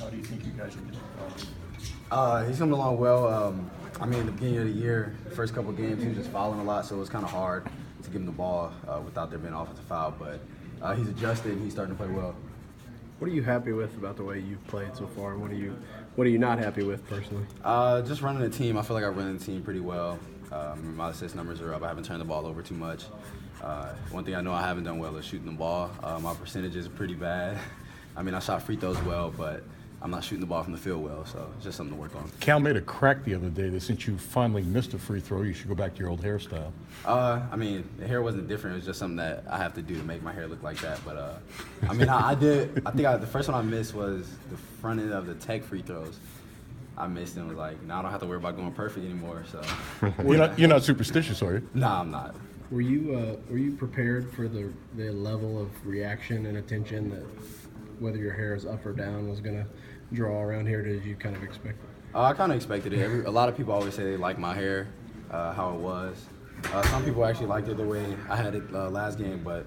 How do you think you guys are getting along? He's coming along well. I mean, at the beginning of the year, the first couple of games, he was just fouling a lot, so it was kind of hard to give him the ball without there being an offensive foul. But he's adjusted. He's starting to play well. What are you happy with about the way you've played so far? What are you not happy with personally? Just running the team. I feel like I run the team pretty well. My assist numbers are up. I haven't turned the ball over too much. One thing I know I haven't done well is shooting the ball. My percentage is pretty bad. I mean, I shot free throws well, but I'm not shooting the ball from the field well, so it's just something to work on. Cal made a crack the other day that since you finally missed a free throw, you should go back to your old hairstyle. I mean, the hair wasn't different. It was just something that I have to do to make my hair look like that. But, I mean, I did. I think the first one I missed was the front end of the tech free throws. I missed and was like, now I don't have to worry about going perfect anymore. So You're not superstitious, are you? Nah, I'm not. Were you prepared for the level of reaction and attention that whether your hair is up or down was going to draw around here? Did you kind of expect it? I kind of expected it. A lot of people always say they like my hair, how it was. Some people actually liked it the way I had it last game, but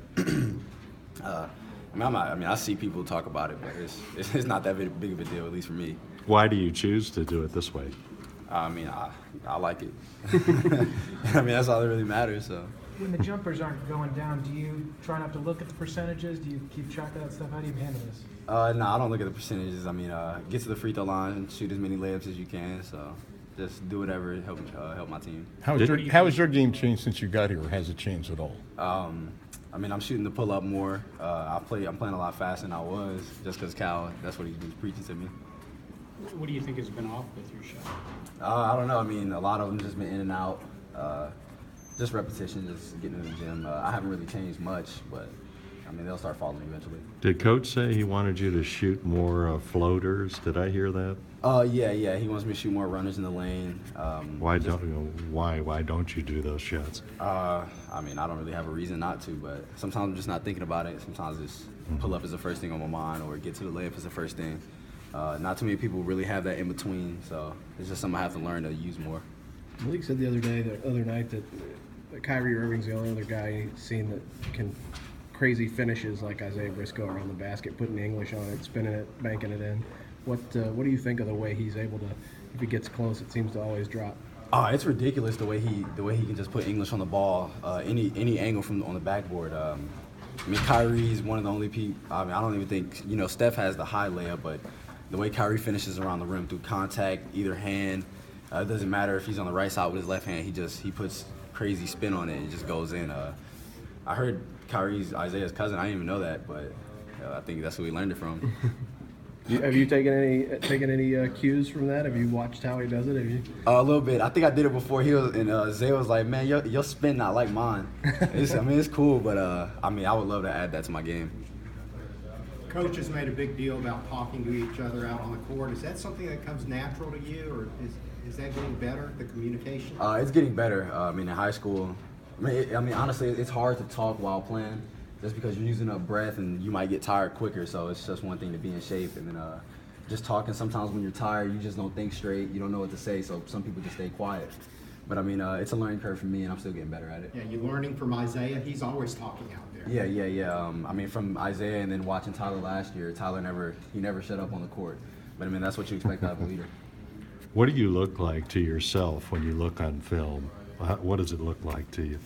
I see people talk about it, but it's not that big of a deal, at least for me. Why do you choose to do it this way? I mean, I like it. I mean, that's all that really matters. So. When the jumpers aren't going down, do you try not to look at the percentages? Do you keep track of that stuff? How do you handle this? No, I don't look at the percentages. I mean, get to the free throw line and shoot as many layups as you can. So just do whatever to help my team. How has your game changed since you got here, or has it changed at all? I mean, I'm shooting the pull up more. I'm playing a lot faster than I was, just because Cal, that's what he's been preaching to me. What do you think has been off with your shot? I don't know. I mean, a lot of them just been in and out. Just repetition, just getting in the gym. I haven't really changed much, but I mean, they'll start falling eventually. Did Coach say he wanted you to shoot more floaters? Did I hear that? Yeah. He wants me to shoot more runners in the lane. Why don't you do those shots? I mean, I don't really have a reason not to, but sometimes I'm just not thinking about it. Sometimes it's pull up is the first thing on my mind, or get to the layup is the first thing. Not too many people really have that in between, so it's just something I have to learn to use more. Malik said the other night that Kyrie Irving's the only other guy he's seen that can crazy finishes like Isaiah Briscoe around the basket, putting English on it, spinning it, banking it in. What do you think of the way he's able to, if he gets close, it seems to always drop? It's ridiculous the way he can just put English on the ball, any angle on the backboard. I mean, Kyrie's one of the only people. I mean, I don't even think Steph has the high layup, but the way Kyrie finishes around the rim through contact, either hand, it doesn't matter if he's on the right side with his left hand. He puts crazy spin on it and it just goes in. I heard Kyrie's Isaiah's cousin. I didn't even know that, but I think that's who he learned it from. Have you taken any cues from that? Have you watched how he does it? Have you? A little bit. I think I did it before. Zay was like, "Man, your spin not like mine." It's cool, but I would love to add that to my game. Coach has made a big deal about talking to each other out on the court. Is that something that comes natural to you, or is that getting better, the communication? It's getting better. In high school, honestly, it's hard to talk while playing just because you're using up breath and you might get tired quicker. So it's just one thing to be in shape. And then just talking, sometimes when you're tired, you just don't think straight. You don't know what to say, so some people just stay quiet. But it's a learning curve for me, and I'm still getting better at it. Yeah, you're learning from Isaiah. He's always talking out there. Yeah. From Isaiah and then watching Tyler last year, Tyler never shut up on the court. But that's what you expect out of a leader. What do you look like to yourself when you look on film? What does it look like to you?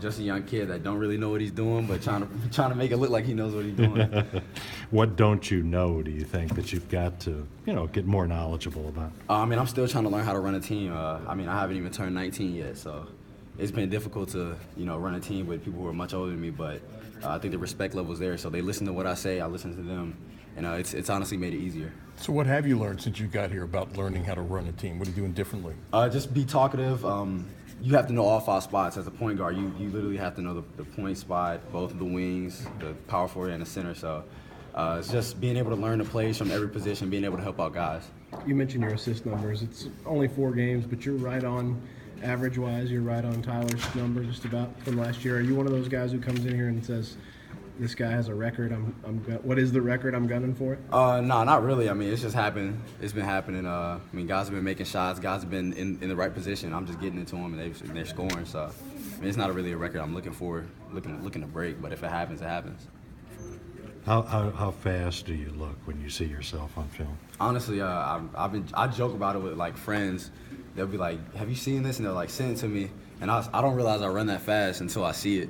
Just a young kid that don't really know what he's doing, but trying to make it look like he knows what he's doing. What don't you know, do you think, that you've got to, get more knowledgeable about? I'm still trying to learn how to run a team. I haven't even turned 19 yet, so it's been difficult to, run a team with people who are much older than me, but I think the respect level's there, so they listen to what I say, I listen to them, and it's honestly made it easier. So what have you learned since you got here about learning how to run a team? What are you doing differently? Just be talkative. You have to know all 5 spots as a point guard. You literally have to know the point spot, both of the wings, the power forward, and the center. So it's just being able to learn the plays from every position, being able to help out guys. You mentioned your assist numbers. It's only 4 games, but you're right on average-wise. You're right on Tyler's number just about from last year. Are you one of those guys who comes in here and says, this guy has a record, what is the record I'm gunning for? No, not really. It's just happened. It's been happening. Guys have been making shots. Guys have been in the right position. I'm just getting into them, and they're scoring. So, it's not really a record I'm looking for, looking to break. But if it happens, it happens. How fast do you look when you see yourself on film? Honestly, I joke about it with like friends. They'll be like, "Have you seen this?" And they'll like send it to me, and I don't realize I run that fast until I see it.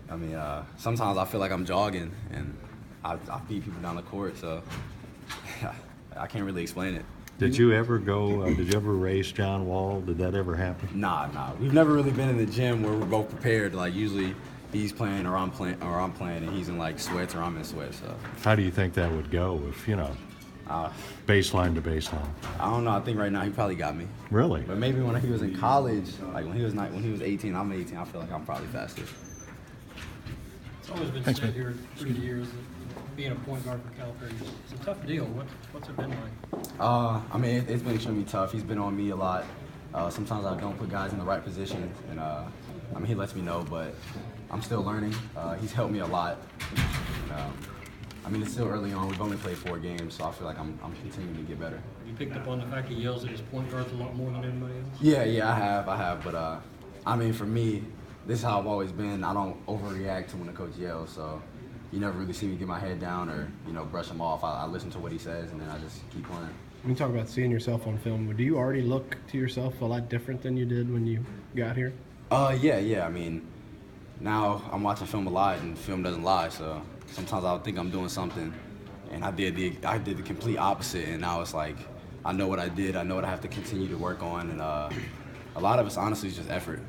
I mean, sometimes I feel like I'm jogging, and I beat people down the court, so I can't really explain it. Did you ever race John Wall? Did that ever happen? Nah. We've never really been in the gym where we're both prepared. Like usually, he's playing or I'm playing, and he's in like sweats or I'm in sweats. So How do you think that would go if, baseline to baseline? I don't know. I think right now he probably got me. Really? But maybe when he was in college, like when he was 18, I'm 18. I feel like I'm probably faster. It's always been Thanks, said man. here through the years that being a point guard for Calipari is a tough deal. What's it been like? I mean, it's been extremely tough. He's been on me a lot. Sometimes I don't put guys in the right position, and I mean, he lets me know, but I'm still learning. He's helped me a lot. I mean, it's still early on. We've only played 4 games, so I feel like I'm continuing to get better. Have you picked up on the fact he yells at his point guards a lot more than anybody else? Yeah, I have. But I mean, for me, this is how I've always been. I don't overreact to when the coach yells, so you never really see me get my head down or brush him off. I listen to what he says, and then I just keep playing. When you talk about seeing yourself on film, do you already look to yourself a lot different than you did when you got here? Yeah. I mean, now I'm watching film a lot, and film doesn't lie. So sometimes I'll think I'm doing something, and I did the complete opposite. And now it's like I know what I did. I know what I have to continue to work on, and a lot of it's honestly just effort.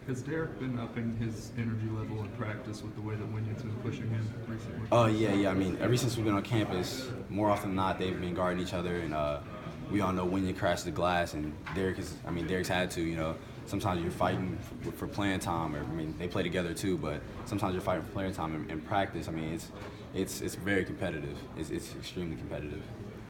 Has Derek been upping his energy level in practice with the way that Winyard's been pushing him recently? Yeah. I mean, ever since we've been on campus, more often than not, they've been guarding each other, and we all know Winyard crashes the glass, and Derek's had to, Sometimes you're fighting for playing time, or I mean, they play together too, but sometimes you're fighting for playing time in practice. I mean, it's very competitive. It's extremely competitive.